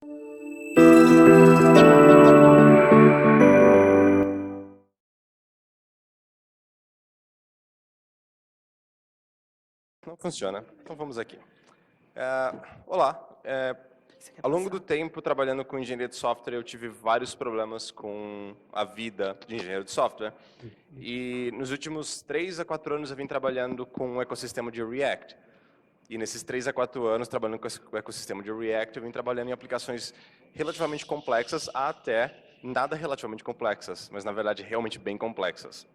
Não funciona. Então vamos aqui. Olá. Ao longo do tempo, trabalhando com engenharia de software, eu tive vários problemas com a vida de engenheiro de software. E nos últimos 3 a 4 anos, eu vim trabalhando com o ecossistema de React. E nesses 3 a 4 anos, trabalhando com o ecossistema de React, eu vim trabalhando em aplicações relativamente complexas até nada relativamente complexas, mas, na verdade, realmente bem complexas.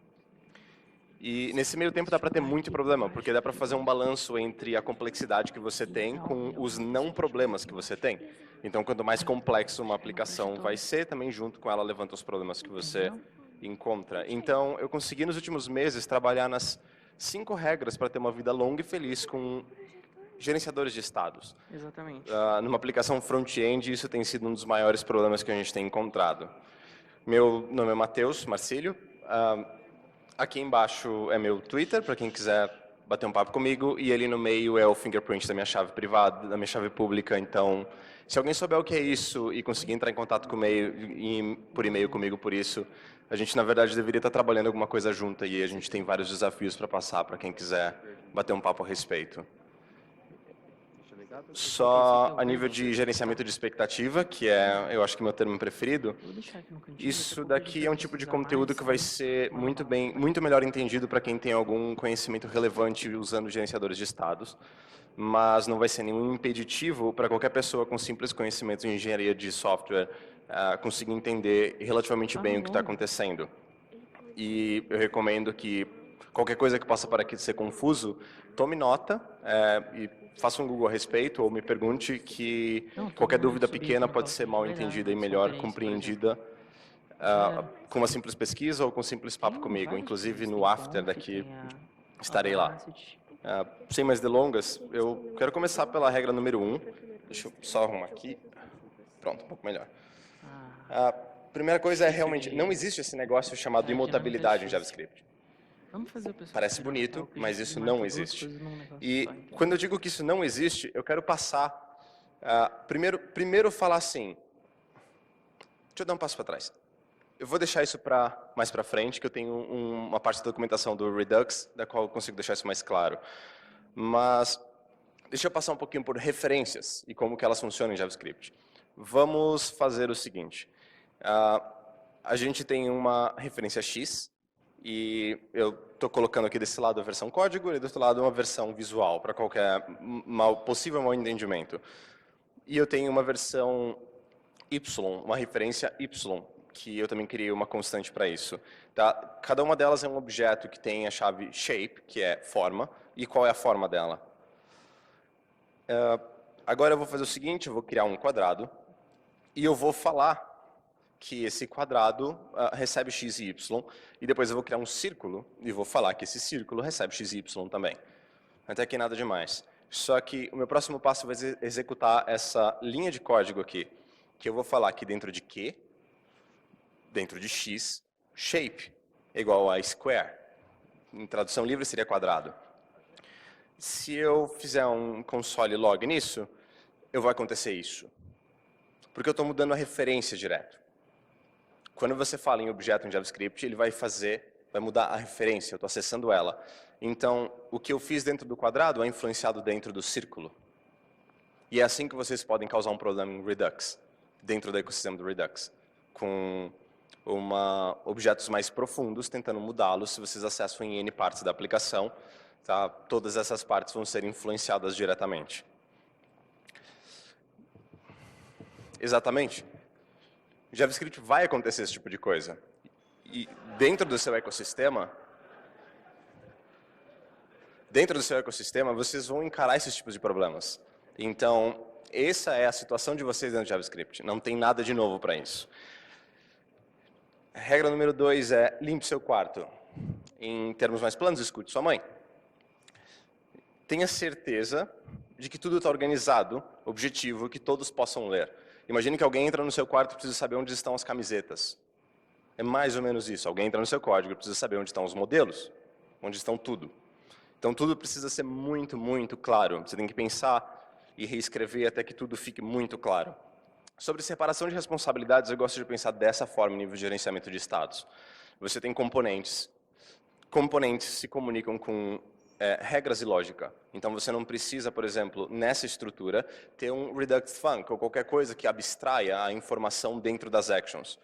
E nesse meio tempo dá para ter muito problema, porque dá para fazer um balanço entre a complexidade que você tem com os não problemas que você tem. Então, quanto mais complexo uma aplicação vai ser, também junto com ela levanta os problemas que você encontra. Então, eu consegui nos últimos meses trabalhar nas 5 regras para ter uma vida longa e feliz com gerenciadores de estados. Exatamente. Numa aplicação front-end, isso tem sido um dos maiores problemas que a gente tem encontrado. Meu nome é Matheus Marcílio. Aqui embaixo é meu Twitter, para quem quiser bater um papo comigo, e ali no meio é o fingerprint da minha chave privada, da minha chave pública. Então, se alguém souber o que é isso e conseguir entrar em contato por e-mail comigo por isso, a gente, na verdade, deveria estar trabalhando alguma coisa junto e a gente tem vários desafios para passar para quem quiser bater um papo a respeito. Só a nível de gerenciamento de expectativa, que é, eu acho que meu termo preferido, isso daqui é um tipo de conteúdo que vai ser muito melhor entendido para quem tem algum conhecimento relevante usando gerenciadores de estados, mas não vai ser nenhum impeditivo para qualquer pessoa com simples conhecimentos em engenharia de software conseguir entender relativamente bem o que está acontecendo. E eu recomendo que qualquer coisa que possa parecer ser confuso, tome nota e faça um Google a respeito ou me pergunte que qualquer dúvida pequena pode ser mal entendida e melhor compreendida com uma simples pesquisa ou com um simples papo comigo. Inclusive no after daqui estarei lá. Sem mais delongas, eu quero começar pela regra número 1. Deixa eu só arrumar aqui. Pronto, um pouco melhor. A primeira coisa é realmente, não existe esse negócio chamado imutabilidade em JavaScript. Parece bonito, mas isso não existe. E quando eu digo que isso não existe, eu quero passar, primeiro falar assim, deixa eu dar um passo para trás. Eu vou deixar isso mais para frente, que eu tenho uma parte da documentação do Redux, da qual eu consigo deixar isso mais claro. Mas deixa eu passar um pouquinho por referências e como que elas funcionam em JavaScript. Vamos fazer o seguinte. A gente tem uma referência X, e eu estou colocando aqui desse lado a versão código e do outro lado uma versão visual, para qualquer possível mal entendimento. E eu tenho uma versão Y, uma referência Y, que eu também criei uma constante para isso. Tá? Cada uma delas é um objeto que tem a chave shape, que é forma, e qual é a forma dela. Agora eu vou fazer o seguinte, eu vou criar um quadrado, e eu vou falar que esse quadrado recebe x e y, e depois eu vou criar um círculo e vou falar que esse círculo recebe x e y também. Até que nada demais. Só que o meu próximo passo vai executar essa linha de código aqui, que eu vou falar que dentro de Q, dentro de x, shape é igual a square. Em tradução livre seria quadrado. Se eu fizer um console log nisso, vai acontecer isso. Porque eu estou mudando a referência direto. Quando você fala em objeto em JavaScript, ele vai mudar a referência, eu estou acessando ela. Então, o que eu fiz dentro do quadrado é influenciado dentro do círculo. E é assim que vocês podem causar um problema em Redux, dentro do ecossistema do Redux, com objetos mais profundos, tentando mudá-los. Se vocês acessam em N partes da aplicação, tá? Todas essas partes vão ser influenciadas diretamente. Exatamente. JavaScript vai acontecer esse tipo de coisa. E dentro do seu ecossistema, vocês vão encarar esses tipos de problemas. Então, essa é a situação de vocês dentro do JavaScript. Não tem nada de novo para isso. Regra número 2 é limpe seu quarto. Em termos mais planos, escute sua mãe. Tenha certeza de que tudo está organizado, objetivo, que todos possam ler. Imagine que alguém entra no seu quarto e precisa saber onde estão as camisetas. É mais ou menos isso. Alguém entra no seu código e precisa saber onde estão os modelos, onde estão tudo. Então, tudo precisa ser muito, muito claro. Você tem que pensar e reescrever até que tudo fique muito claro. Sobre separação de responsabilidades, eu gosto de pensar dessa forma em nível de gerenciamento de estados. Você tem componentes. Componentes se comunicam com regras e lógica. Então, você não precisa, por exemplo, nessa estrutura, ter um Redux Func ou qualquer coisa que abstraia a informação dentro das actions.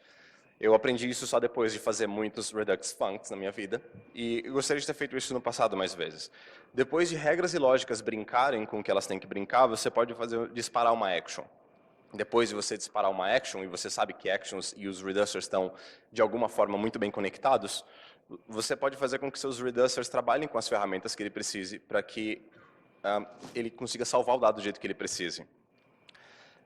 Eu aprendi isso só depois de fazer muitos Redux Funcs na minha vida, e eu gostaria de ter feito isso no passado mais vezes. Depois de regras e lógicas brincarem com o que elas têm que brincar, você pode disparar uma action. Depois de você disparar uma action, e você sabe que actions e os reducers estão, de alguma forma, muito bem conectados, você pode fazer com que seus reducers trabalhem com as ferramentas que ele precise para que ele consiga salvar o dado do jeito que ele precise.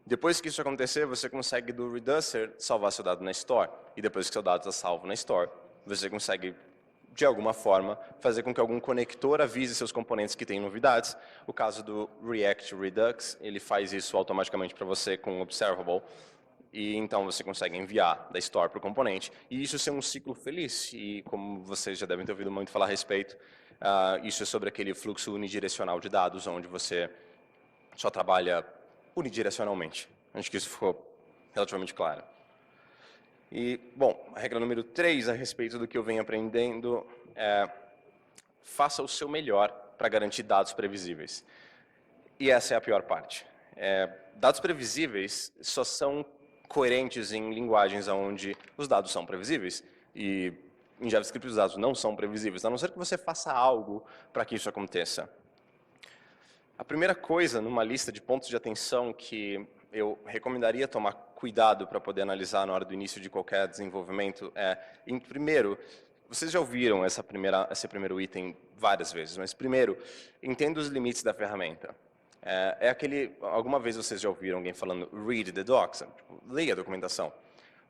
Depois que isso acontecer, você consegue, do reducer, salvar seu dado na store. E depois que seu dado está salvo na store, você consegue, de alguma forma, fazer com que algum conector avise seus componentes que têm novidades. O caso do React Redux, ele faz isso automaticamente para você com um observable. E então você consegue enviar da store para o componente. E isso ser um ciclo feliz. E como vocês já devem ter ouvido muito falar a respeito, isso é sobre aquele fluxo unidirecional de dados, onde você só trabalha unidirecionalmente. Acho que isso ficou relativamente claro. E, bom, a regra número 3 a respeito do que eu venho aprendendo é: faça o seu melhor para garantir dados previsíveis. E essa é a pior parte. Dados previsíveis só são coerentes em linguagens onde os dados são previsíveis. E em JavaScript os dados não são previsíveis, a não ser que você faça algo para que isso aconteça. A primeira coisa numa lista de pontos de atenção que eu recomendaria tomar cuidado para poder analisar na hora do início de qualquer desenvolvimento é, primeiro, vocês já ouviram esse primeiro item várias vezes, mas primeiro, entenda os limites da ferramenta. Alguma vez vocês já ouviram alguém falando read the docs, tipo, leia a documentação.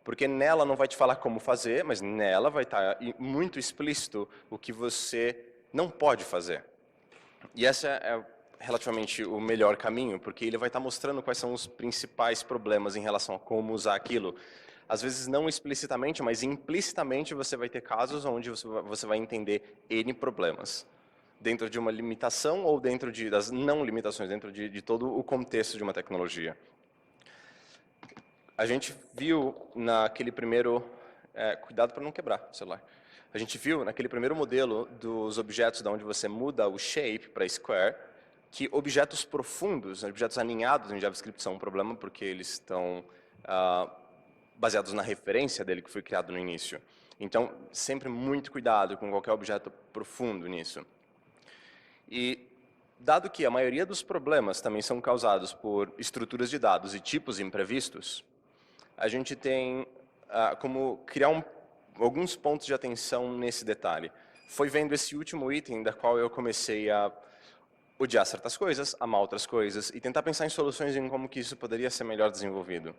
Porque nela não vai te falar como fazer, mas nela vai estar muito explícito o que você não pode fazer. E essa é relativamente o melhor caminho, porque ele vai estar mostrando quais são os principais problemas em relação a como usar aquilo. Às vezes não explicitamente, mas implicitamente você vai ter casos onde você vai entender N problemas. Dentro de uma limitação ou dentro das não limitações, dentro de todo o contexto de uma tecnologia. A gente viu naquele primeiro... cuidado para não quebrar o celular. A gente viu naquele primeiro modelo dos objetos, onde você muda o shape para square, que objetos profundos, objetos aninhados em JavaScript são um problema, porque eles estão baseados na referência dele que foi criado no início. Então, sempre muito cuidado com qualquer objeto profundo nisso. E, dado que a maioria dos problemas também são causados por estruturas de dados e tipos imprevistos, a gente tem como criar alguns pontos de atenção nesse detalhe. Foi vendo esse último item da qual eu comecei a odiar certas coisas, amar outras coisas e tentar pensar em soluções em como que isso poderia ser melhor desenvolvido.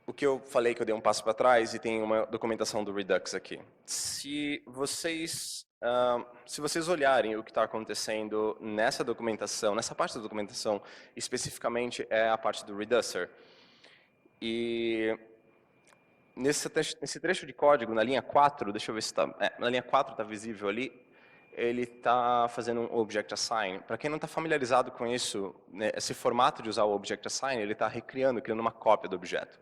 O que eu falei que eu dei um passo para trás e tem uma documentação do Redux aqui. Se vocês olharem o que está acontecendo nessa documentação, nessa parte da documentação, especificamente é a parte do Reducer. E nesse trecho de código, na linha 4, deixa eu ver se está... na linha 4 está visível ali, ele está fazendo um Object Assign. Para quem não está familiarizado com isso, né, esse formato de usar o Object Assign, ele está criando uma cópia do objeto.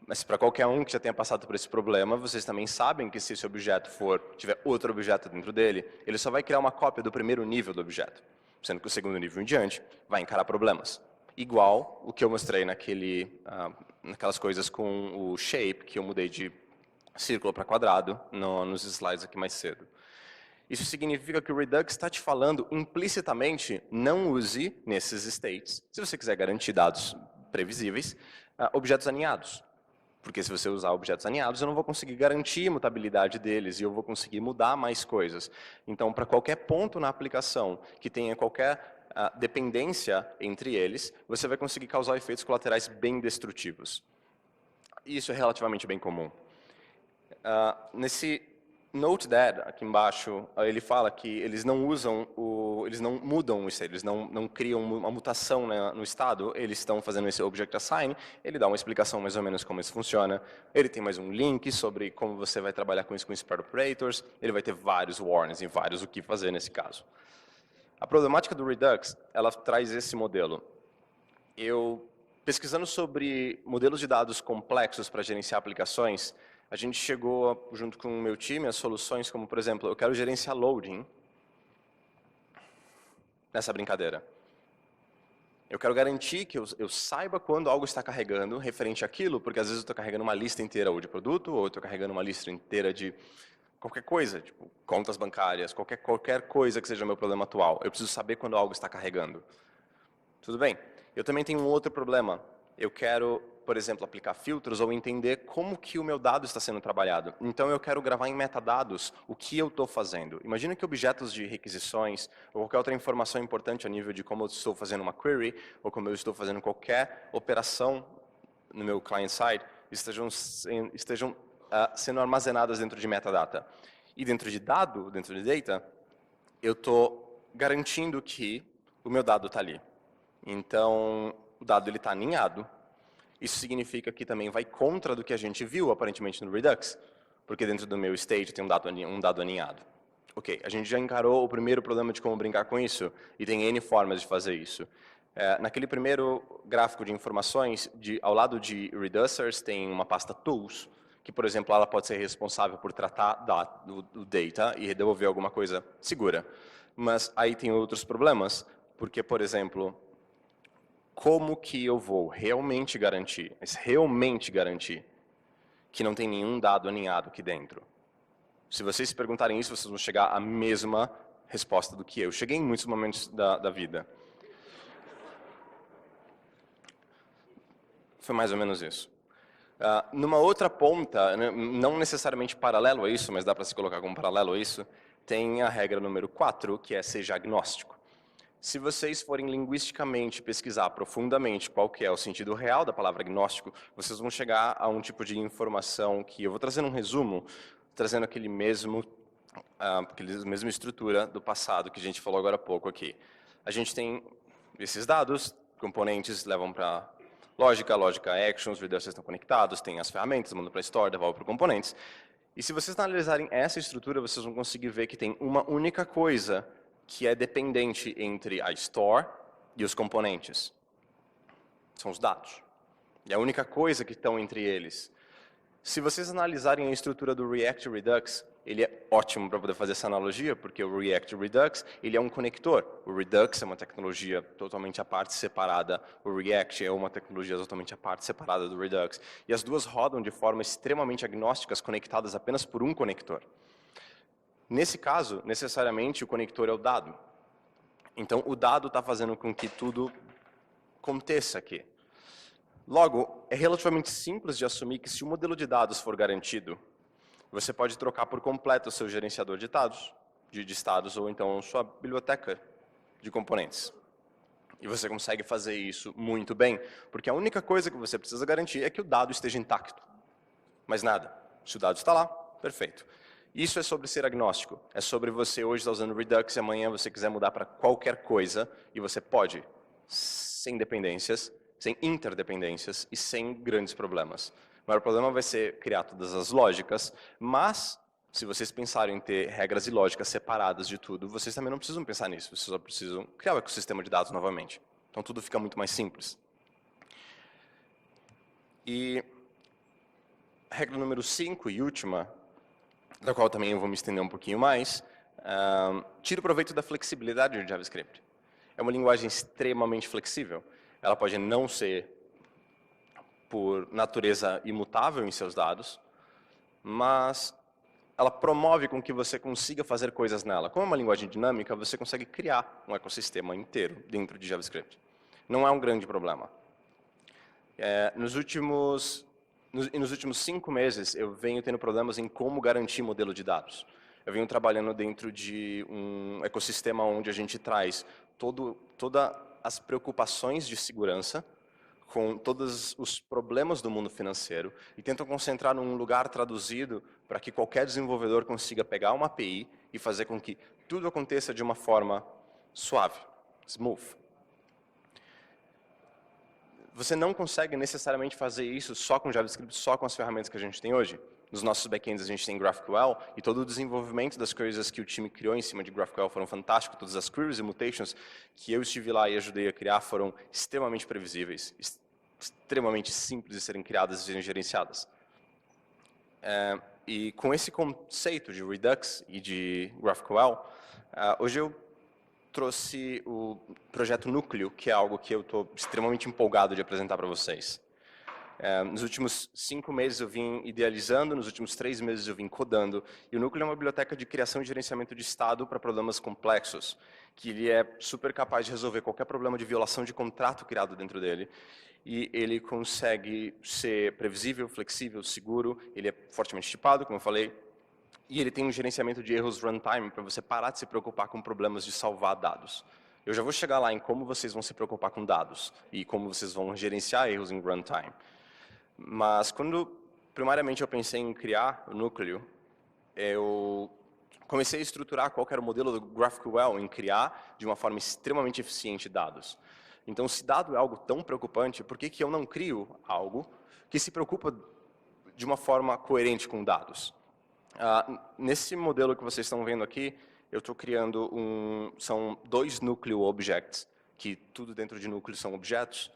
Mas para qualquer um que já tenha passado por esse problema, vocês também sabem que se esse objeto tiver outro objeto dentro dele, ele só vai criar uma cópia do primeiro nível do objeto. Sendo que o segundo nível em diante vai encarar problemas. Igual o que eu mostrei naquelas coisas com o shape, que eu mudei de círculo para quadrado nos slides aqui mais cedo. Isso significa que o Redux está te falando implicitamente, não use nesses states, se você quiser garantir dados previsíveis, objetos aninhados. Porque se você usar objetos aninhados, eu não vou conseguir garantir a imutabilidade deles e eu vou conseguir mudar mais coisas. Então, para qualquer ponto na aplicação que tenha qualquer dependência entre eles, você vai conseguir causar efeitos colaterais bem destrutivos. E isso é relativamente bem comum. Nesse Note that, aqui embaixo, ele fala que eles não mudam o estado, eles não criam uma mutação no estado, eles estão fazendo esse Object Assign, ele dá uma explicação mais ou menos como isso funciona, ele tem mais um link sobre como você vai trabalhar com isso com Spread Operators, ele vai ter vários warnings e vários o que fazer nesse caso. A problemática do Redux, ela traz esse modelo. pesquisando sobre modelos de dados complexos para gerenciar aplicações, a gente chegou, junto com o meu time, a soluções como, por exemplo, eu quero gerenciar loading nessa brincadeira. Eu quero garantir que eu saiba quando algo está carregando referente àquilo, porque às vezes eu estou carregando uma lista inteira ou de produto, ou eu estou carregando uma lista inteira de qualquer coisa, tipo contas bancárias, qualquer coisa que seja o meu problema atual. Eu preciso saber quando algo está carregando. Tudo bem. Eu também tenho um outro problema. Eu quero, por exemplo, aplicar filtros ou entender como que o meu dado está sendo trabalhado. Então, eu quero gravar em metadados o que eu estou fazendo. Imagina que objetos de requisições ou qualquer outra informação importante a nível de como eu estou fazendo uma query ou como eu estou fazendo qualquer operação no meu client-side estejam sendo armazenadas dentro de metadata. E dentro de dado, dentro de data, eu estou garantindo que o meu dado está ali. Então, o dado está aninhado. Isso significa que também vai contra do que a gente viu, aparentemente, no Redux, porque dentro do meu state tem um dado aninhado. Ok, a gente já encarou o primeiro problema de como brincar com isso, e tem N formas de fazer isso. Naquele primeiro gráfico de informações, ao lado de Reducers, tem uma pasta Tools, que, por exemplo, ela pode ser responsável por tratar do data e devolver alguma coisa segura. Mas aí tem outros problemas, porque, por exemplo, como que eu vou realmente garantir, que não tem nenhum dado aninhado aqui dentro? Se vocês se perguntarem isso, vocês vão chegar à mesma resposta do que eu. Cheguei em muitos momentos da vida. Foi mais ou menos isso. Numa outra ponta, não necessariamente paralelo a isso, mas dá para se colocar como paralelo a isso, tem a regra número 4, que é seja agnóstico. Se vocês forem linguisticamente pesquisar profundamente qual que é o sentido real da palavra agnóstico, vocês vão chegar a um tipo de informação que eu vou trazer um resumo, trazendo aquela mesma estrutura do passado que a gente falou agora há pouco aqui. A gente tem esses dados, componentes levam para lógica actions, reducers estão conectados, tem as ferramentas, manda para store, devolve para componentes. E se vocês analisarem essa estrutura, vocês vão conseguir ver que tem uma única coisa que é dependente entre a store e os componentes. São os dados. É a única coisa que estão entre eles. Se vocês analisarem a estrutura do React Redux, ele é ótimo para poder fazer essa analogia, porque o React Redux ele é um conector. O Redux é uma tecnologia totalmente à parte separada. O React é uma tecnologia totalmente à parte separada do Redux. E as duas rodam de forma extremamente agnósticas, conectadas apenas por um conector. Nesse caso, necessariamente, o conector é o dado. Então, o dado está fazendo com que tudo aconteça aqui. Logo, é relativamente simples de assumir que se o modelo de dados for garantido, você pode trocar por completo o seu gerenciador de dados, de estados, ou então sua biblioteca de componentes. E você consegue fazer isso muito bem, porque a única coisa que você precisa garantir é que o dado esteja intacto. Mais nada. Se o dado está lá, perfeito. Isso é sobre ser agnóstico. É sobre você hoje estar usando Redux e amanhã você quiser mudar para qualquer coisa e você pode, sem dependências, sem interdependências e sem grandes problemas. O maior problema vai ser criar todas as lógicas, mas se vocês pensarem em ter regras e lógicas separadas de tudo, vocês também não precisam pensar nisso, vocês só precisam criar o ecossistema de dados novamente. Então tudo fica muito mais simples. E a regra número 5 e última, da qual também eu vou me estender um pouquinho mais, tira o proveito da flexibilidade de JavaScript. É uma linguagem extremamente flexível. Ela pode não ser, por natureza, imutável em seus dados, mas ela promove com que você consiga fazer coisas nela. Como é uma linguagem dinâmica, você consegue criar um ecossistema inteiro dentro de JavaScript. Não é um grande problema. Nos últimos 5 meses, eu venho tendo problemas em como garantir modelo de dados. Eu venho trabalhando dentro de um ecossistema onde a gente traz todas as preocupações de segurança com todos os problemas do mundo financeiro e tenta concentrar num lugar traduzido para que qualquer desenvolvedor consiga pegar uma API e fazer com que tudo aconteça de uma forma suave, smooth. Você não consegue necessariamente fazer isso só com JavaScript, só com as ferramentas que a gente tem hoje. Nos nossos backends a gente tem GraphQL e todo o desenvolvimento das coisas que o time criou em cima de GraphQL foram fantásticos. Todas as queries e mutations que eu estive lá e ajudei a criar foram extremamente previsíveis, extremamente simples de serem criadas e serem gerenciadas. E com esse conceito de Redux e de GraphQL, hoje eu trouxe o projeto Núcleo, que é algo que eu estou extremamente empolgado de apresentar para vocês. Nos últimos 5 meses eu vim idealizando, nos últimos 3 meses eu vim codando, e o Núcleo é uma biblioteca de criação e gerenciamento de estado para problemas complexos, que ele é super capaz de resolver qualquer problema de violação de contrato criado dentro dele, e ele consegue ser previsível, flexível, seguro, ele é fortemente tipado, como eu falei, e ele tem um gerenciamento de erros runtime para você parar de se preocupar com problemas de salvar dados. Eu já vou chegar lá em como vocês vão se preocupar com dados e como vocês vão gerenciar erros em runtime. Mas quando primariamente eu pensei em criar o Núcleo, eu comecei a estruturar qual era o modelo do GraphQL em criar de uma forma extremamente eficiente dados. Então, se dado é algo tão preocupante, por que eu não crio algo que se preocupa de uma forma coerente com dados? Nesse modelo que vocês estão vendo aqui, eu estou criando são 2 núcleo objects, que tudo dentro de núcleo são objetos.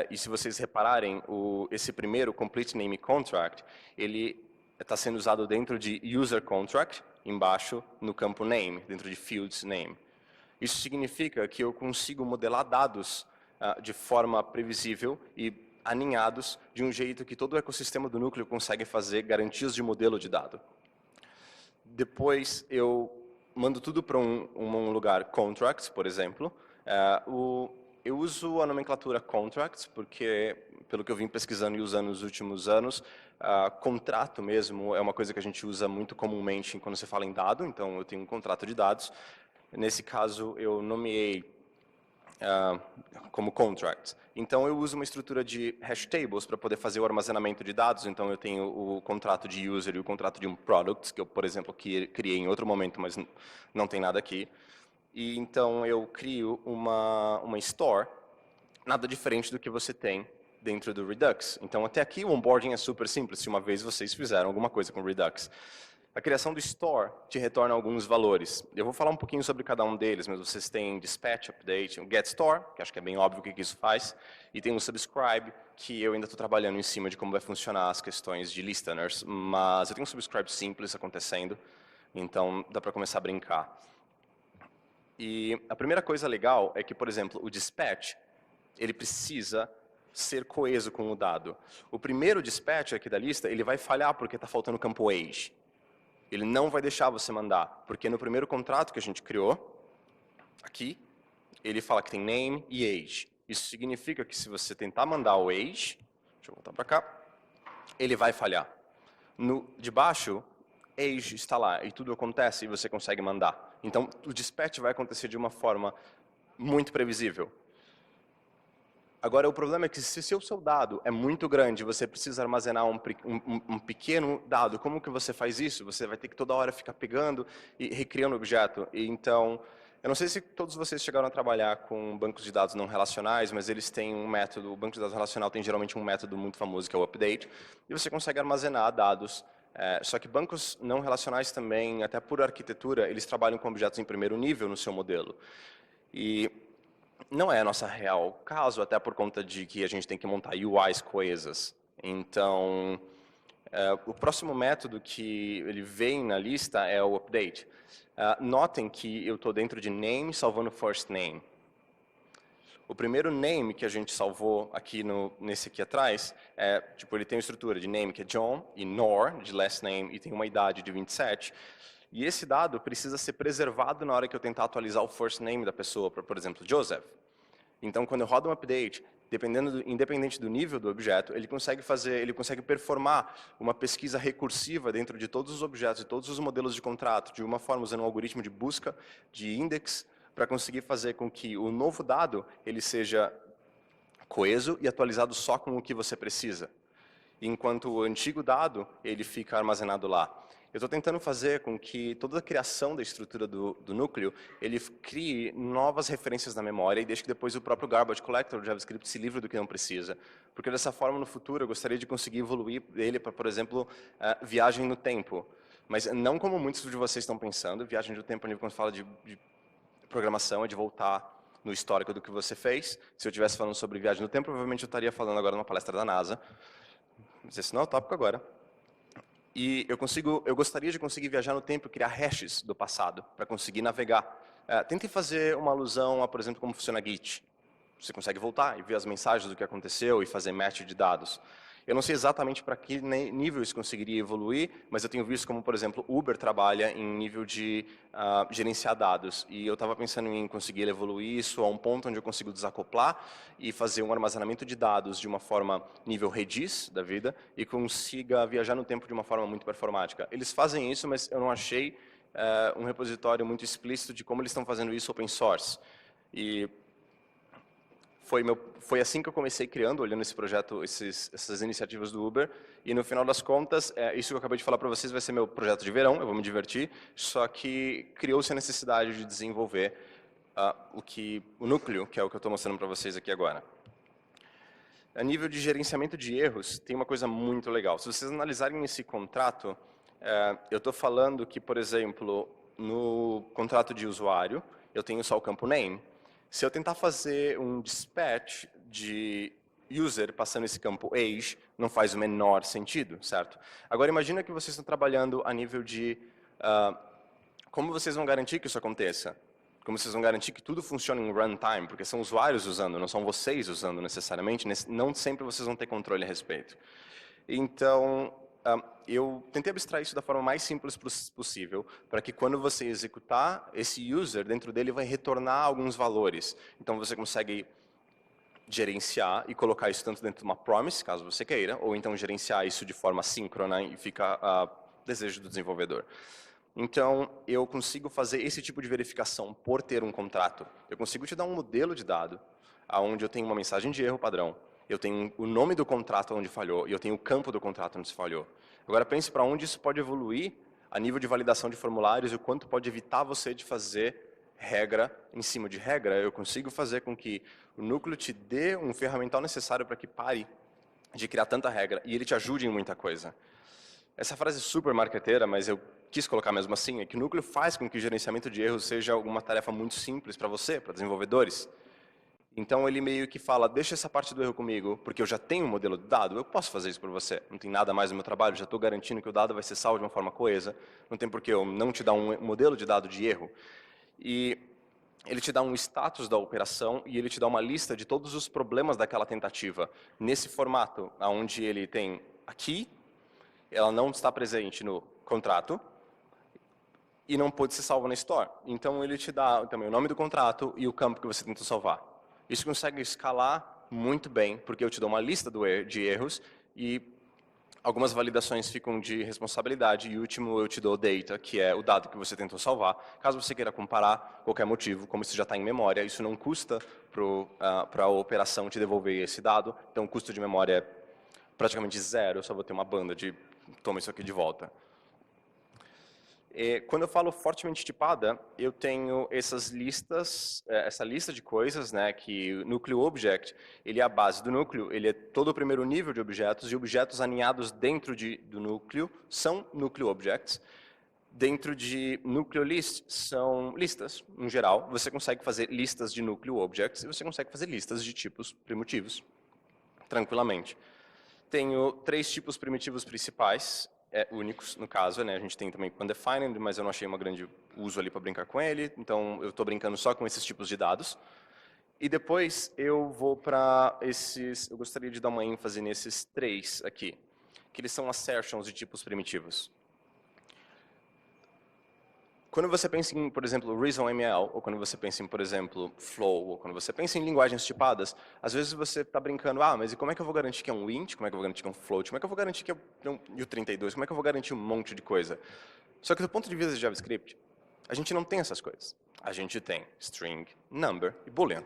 E se vocês repararem, esse primeiro, Complete Name Contract, ele está sendo usado dentro de User Contract, embaixo no campo Name, dentro de Fields Name. Isso significa que eu consigo modelar dados de forma previsível e aninhados de um jeito que todo o ecossistema do núcleo consegue fazer garantias de modelo de dado. Depois eu mando tudo para um lugar Contracts, por exemplo. Eu uso a nomenclatura Contracts porque, pelo que eu vim pesquisando e usando nos últimos anos, contrato mesmo é uma coisa que a gente usa muito comumente quando você fala em dado. Então, eu tenho um contrato de dados. Nesse caso, eu nomeei como contracts. Então, eu uso uma estrutura de hash tables para poder fazer o armazenamento de dados. Então, eu tenho o contrato de user e o contrato de um product, que eu, por exemplo, criei em outro momento, mas não tem nada aqui. E então, eu crio uma store, nada diferente do que você tem dentro do Redux. Então, até aqui, o onboarding é super simples, se uma vez vocês fizeram alguma coisa com o Redux. A criação do Store te retorna alguns valores. Eu vou falar um pouquinho sobre cada um deles, mas vocês têm Dispatch, Update, o Get Store, que acho que é bem óbvio o que isso faz, e tem o Subscribe, que eu ainda estou trabalhando em cima de como vai funcionar as questões de listeners, mas eu tenho um Subscribe simples acontecendo, então dá para começar a brincar. E a primeira coisa legal é que, por exemplo, o Dispatch, ele precisa ser coeso com o dado. O primeiro Dispatch aqui da lista, ele vai falhar porque está faltando o campo Age. Ele não vai deixar você mandar, porque no primeiro contrato que a gente criou, aqui, ele fala que tem name e age. Isso significa que se você tentar mandar o age, deixa eu voltar para cá, ele vai falhar. De baixo, age está lá e tudo acontece e você consegue mandar. Então, o dispatch vai acontecer de uma forma muito previsível. Agora, o problema é que se o seu dado é muito grande, você precisa armazenar um pequeno dado, como que você faz isso? Você vai ter que toda hora ficar pegando e recriando o objeto. E então, eu não sei se todos vocês chegaram a trabalhar com bancos de dados não relacionais, mas eles têm um método, o banco de dados relacional tem geralmente um método muito famoso que é o update, e você consegue armazenar dados. Só que bancos não relacionais também, até por arquitetura, eles trabalham com objetos em primeiro nível no seu modelo. E não é a nossa real caso, até por conta de que a gente tem que montar UIs coesas. Então, o próximo método que ele vem na lista é o update. Notem que eu estou dentro de name salvando first name. O primeiro name que a gente salvou aqui nesse aqui atrás, ele tem uma estrutura de name que é John e nor, de last name, e tem uma idade de 27. E esse dado precisa ser preservado na hora que eu tentar atualizar o first name da pessoa, por exemplo, Joseph. Então, quando eu rodo um update, independente do nível do objeto, ele consegue performar uma pesquisa recursiva dentro de todos os objetos e todos os modelos de contrato, de uma forma usando um algoritmo de busca, de index, para conseguir fazer com que o novo dado ele seja coeso e atualizado só com o que você precisa, enquanto o antigo dado ele fica armazenado lá. Eu estou tentando fazer com que toda a criação da estrutura do núcleo, ele crie novas referências na memória e deixe que depois o próprio garbage collector do JavaScript se livre do que não precisa. Porque dessa forma, no futuro, eu gostaria de conseguir evoluir ele para, por exemplo, viagem no tempo. Mas não como muitos de vocês estão pensando, viagem no tempo, quando fala de programação, é de voltar no histórico do que você fez. Se eu estivesse falando sobre viagem no tempo, provavelmente eu estaria falando agora numa palestra da NASA. Mas esse não é o tópico agora. E eu gostaria de conseguir viajar no tempo e criar hashes do passado, para conseguir navegar. Tente fazer uma alusão a, por exemplo, como funciona Git. Você consegue voltar e ver as mensagens do que aconteceu e fazer match de dados. Eu não sei exatamente para que nível isso conseguiria evoluir, mas eu tenho visto como, por exemplo, Uber trabalha em nível de gerenciar dados. E eu estava pensando em conseguir evoluir isso a um ponto onde eu consigo desacoplar e fazer um armazenamento de dados de uma forma nível Redis da vida e consiga viajar no tempo de uma forma muito performática. Eles fazem isso, mas eu não achei um repositório muito explícito de como eles estão fazendo isso open source. E foi assim que eu comecei criando, olhando esse projeto, essas iniciativas do Uber, e no final das contas, isso que eu acabei de falar para vocês vai ser meu projeto de verão, eu vou me divertir, só que criou-se a necessidade de desenvolver o núcleo, que é o que eu estou mostrando para vocês aqui agora. A nível de gerenciamento de erros, tem uma coisa muito legal. Se vocês analisarem esse contrato, eu estou falando que, por exemplo, no contrato de usuário, eu tenho só o campo name. Se eu tentar fazer um dispatch de user passando esse campo age, não faz o menor sentido, certo? Agora, imagina que vocês estão trabalhando a nível de como vocês vão garantir que isso aconteça? Como vocês vão garantir que tudo funcione em runtime? Porque são usuários usando, não são vocês usando necessariamente. Não sempre vocês vão ter controle a respeito. Então, eu tentei abstrair isso da forma mais simples possível, para que quando você executar, esse user, dentro dele, vai retornar alguns valores. Então, você consegue gerenciar e colocar isso tanto dentro de uma promise, caso você queira, ou então gerenciar isso de forma síncrona e fica a desejo do desenvolvedor. Então, eu consigo fazer esse tipo de verificação por ter um contrato. Eu consigo te dar um modelo de dado, onde eu tenho uma mensagem de erro padrão, eu tenho o nome do contrato onde falhou e eu tenho o campo do contrato onde se falhou. Agora pense para onde isso pode evoluir a nível de validação de formulários e o quanto pode evitar você de fazer regra em cima de regra. Eu consigo fazer com que o núcleo te dê um ferramental necessário para que pare de criar tanta regra e ele te ajude em muita coisa. Essa frase é super marqueteira, mas eu quis colocar mesmo assim, é que o núcleo faz com que o gerenciamento de erros seja uma tarefa muito simples para você, para desenvolvedores. Então ele meio que fala, deixa essa parte do erro comigo, porque eu já tenho um modelo de dado, eu posso fazer isso por você. Não tem nada mais no meu trabalho, já estou garantindo que o dado vai ser salvo de uma forma coesa, não tem por que eu não te dar um modelo de dado de erro. E ele te dá um status da operação e ele te dá uma lista de todos os problemas daquela tentativa. Nesse formato, onde ele tem aqui, ela não está presente no contrato, e não pode ser salvo na Store. Então, ele te dá também o nome do contrato e o campo que você tentou salvar. Isso consegue escalar muito bem, porque eu te dou uma lista de erros e algumas validações ficam de responsabilidade e o último eu te dou data, que é o dado que você tentou salvar. Caso você queira comparar qualquer motivo, como isso já está em memória, isso não custa para a operação te devolver esse dado, então o custo de memória é praticamente zero, eu só vou ter uma banda de toma isso aqui de volta. Quando eu falo fortemente tipada, eu tenho essas listas, essa lista de coisas, né, que o núcleo object, ele é a base do núcleo, ele é todo o primeiro nível de objetos, e objetos aninhados dentro do núcleo são núcleo objects. Dentro de núcleo list são listas, em geral. Você consegue fazer listas de núcleo objects e você consegue fazer listas de tipos primitivos, tranquilamente. Tenho 3 tipos primitivos principais, únicos, no caso, né? A gente tem também undefined, mas eu não achei um grande uso ali para brincar com ele, então eu estou brincando só com esses tipos de dados. E depois eu vou para eu gostaria de dar uma ênfase nesses 3 aqui, que eles são assertions de tipos primitivos. Quando você pensa em, por exemplo, ReasonML, ou quando você pensa em, por exemplo, Flow, ou quando você pensa em linguagens tipadas, às vezes você está brincando, mas e como é que eu vou garantir que é um int? Como é que eu vou garantir que é um float? Como é que eu vou garantir que é um U32? Como é que eu vou garantir um monte de coisa? Só que do ponto de vista de JavaScript, a gente não tem essas coisas. A gente tem string, number e boolean.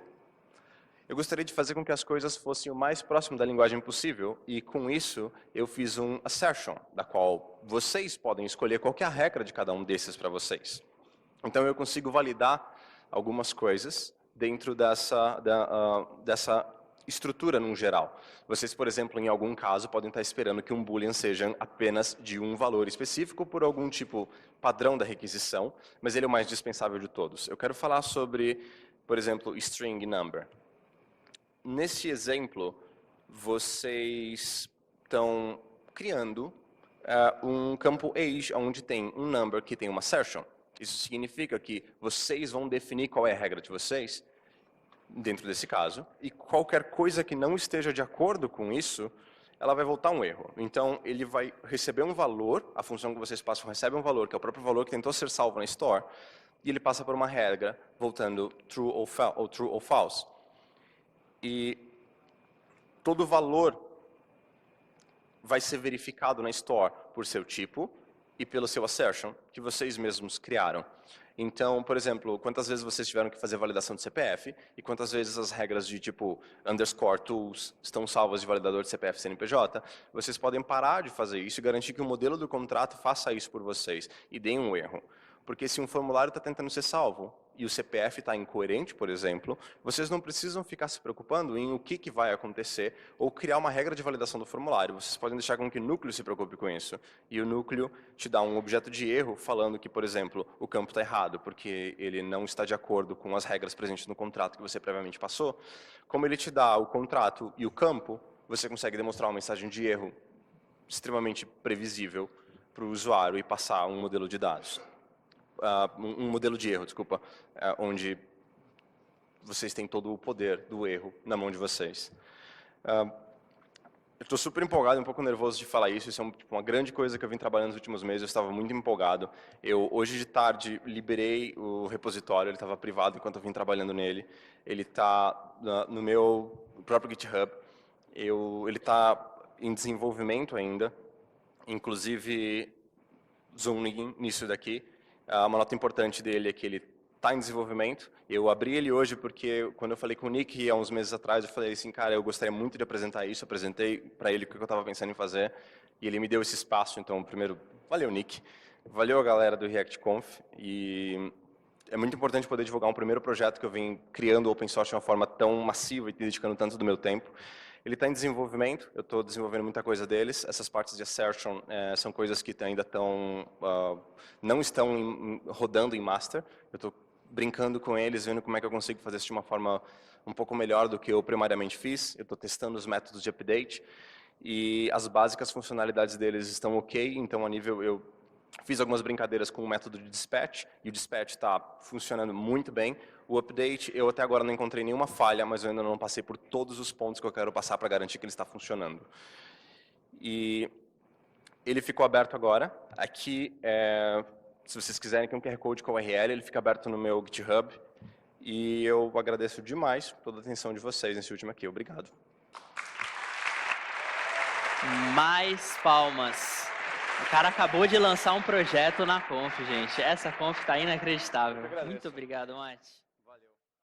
Eu gostaria de fazer com que as coisas fossem o mais próximo da linguagem possível, e com isso eu fiz um assertion, da qual vocês podem escolher qual que é a regra de cada um desses para vocês. Então eu consigo validar algumas coisas dentro dessa estrutura num geral. Vocês, por exemplo, em algum caso, podem estar esperando que um boolean seja apenas de um valor específico por algum tipo padrão da requisição, mas ele é o mais dispensável de todos. Eu quero falar sobre, por exemplo, string number. Nesse exemplo, vocês estão criando um campo age, onde tem um number que tem uma assertion. Isso significa que vocês vão definir qual é a regra de vocês, dentro desse caso, e qualquer coisa que não esteja de acordo com isso, ela vai voltar um erro. Então, ele vai receber um valor, a função que vocês passam recebe um valor, que é o próprio valor que tentou ser salvo na store, e ele passa por uma regra, voltando true ou false. E todo valor vai ser verificado na store por seu tipo e pelo seu assertion, que vocês mesmos criaram. Então, por exemplo, quantas vezes vocês tiveram que fazer validação de CPF e quantas vezes as regras de tipo underscore tools estão salvas de validador de CPF e CNPJ, vocês podem parar de fazer isso e garantir que o modelo do contrato faça isso por vocês e deem um erro. Porque se um formulário está tentando ser salvo e o CPF está incoerente, por exemplo, vocês não precisam ficar se preocupando em o que vai acontecer ou criar uma regra de validação do formulário. Vocês podem deixar com que o núcleo se preocupe com isso. E o núcleo te dá um objeto de erro falando que, por exemplo, o campo está errado porque ele não está de acordo com as regras presentes no contrato que você previamente passou. Como ele te dá o contrato e o campo, você consegue demonstrar uma mensagem de erro extremamente previsível para o usuário e passar um modelo de dados. Um modelo de erro, desculpa, onde vocês têm todo o poder do erro na mão de vocês. Eu estou super empolgado e um pouco nervoso de falar isso. Isso é uma grande coisa que eu vim trabalhando nos últimos meses. Eu estava muito empolgado. Hoje de tarde, liberei o repositório. Ele estava privado enquanto eu vim trabalhando nele. Ele está no meu próprio GitHub. Ele está em desenvolvimento ainda. Inclusive, zooming nisso daqui. Uma nota importante dele é que ele está em desenvolvimento. Eu abri ele hoje porque, quando eu falei com o Nick, há uns meses atrás, eu falei assim, cara, eu gostaria muito de apresentar isso. Eu apresentei para ele o que eu estava pensando em fazer, e ele me deu esse espaço. Então, primeiro, valeu, Nick. Valeu a galera do ReactConf. E é muito importante poder divulgar um primeiro projeto que eu vim criando open source de uma forma tão massiva e dedicando tanto do meu tempo. Ele está em desenvolvimento, eu estou desenvolvendo muita coisa deles. Essas partes de assertion são coisas que ainda não estão rodando em master. Eu estou brincando com eles, vendo como é que eu consigo fazer isso de uma forma um pouco melhor do que eu primariamente fiz. Eu estou testando os métodos de update e as básicas funcionalidades deles estão ok. Então, a nível eu fiz algumas brincadeiras com o método de dispatch, e o dispatch está funcionando muito bem. O update, eu até agora não encontrei nenhuma falha, mas eu ainda não passei por todos os pontos que eu quero passar para garantir que ele está funcionando. E ele ficou aberto agora. Aqui, se vocês quiserem, tem um QR Code com o URL, ele fica aberto no meu GitHub. E eu agradeço demais toda a atenção de vocês nesse último aqui. Obrigado. Mais palmas. O cara acabou de lançar um projeto na Conf, gente. Essa Conf está inacreditável. Muito obrigado, Mate.